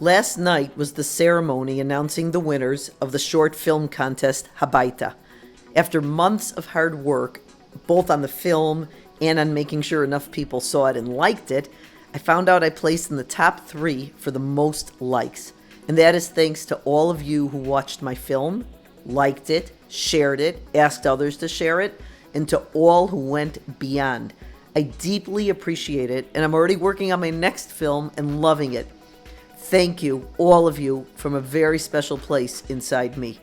Last night was the ceremony announcing the winners of the short film contest Habaita. After months of hard work, both on the film and on making sure enough people saw it and liked it, I found out I placed in the top 3 for the most likes. And that is thanks to all of you who watched my film, liked it, shared it, asked others to share it, and to all who went beyond. I deeply appreciate it, and I'm already working on my next film and loving it. Thank you, all of you, from a very special place inside me.